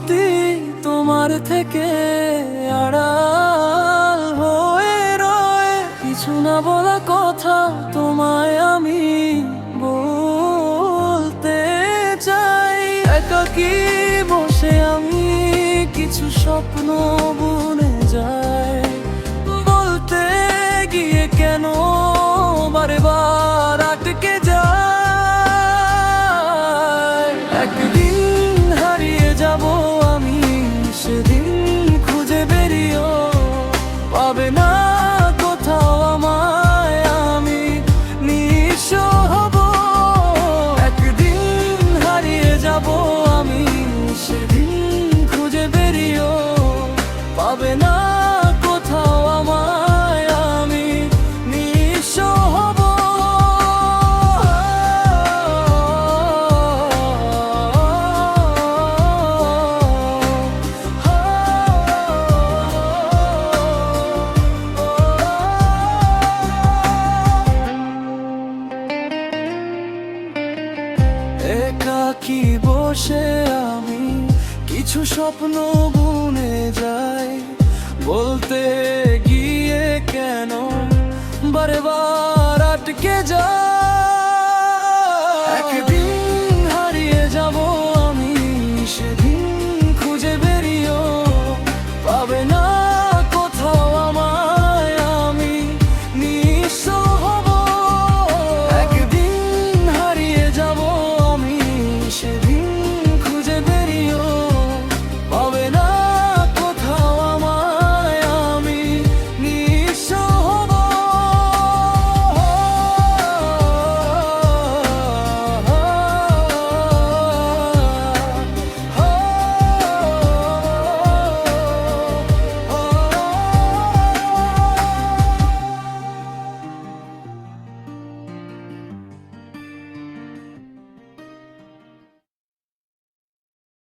অনুভূতি তোমার থেকে আড়াল হয়ে রয়ে, কিছু না বলা কথা তোমায় আমি বলতে চাই। একাকী বসে আমি কিছু স্বপ্ন বুনে যাই, বলতে গিয়ে কেন বারে বার আটকে যায়। একদিন হারিয়ে যাব আমি, সেদিন খুঁজে বেরিয়েও পাবে না কোথাও আমায়, আমি নিঃস্ব হব। একদিন হারিয়ে যাব আমি, সেদিন খুঁজে বেরিয়েও পাবে না কোথাও আমায়, আমি নিঃস্ব হব। একাকী বসে আমি কিছু স্বপ্ন বুনে যাই, বলতে গিয়ে কেন বারে বার আটকে যায়।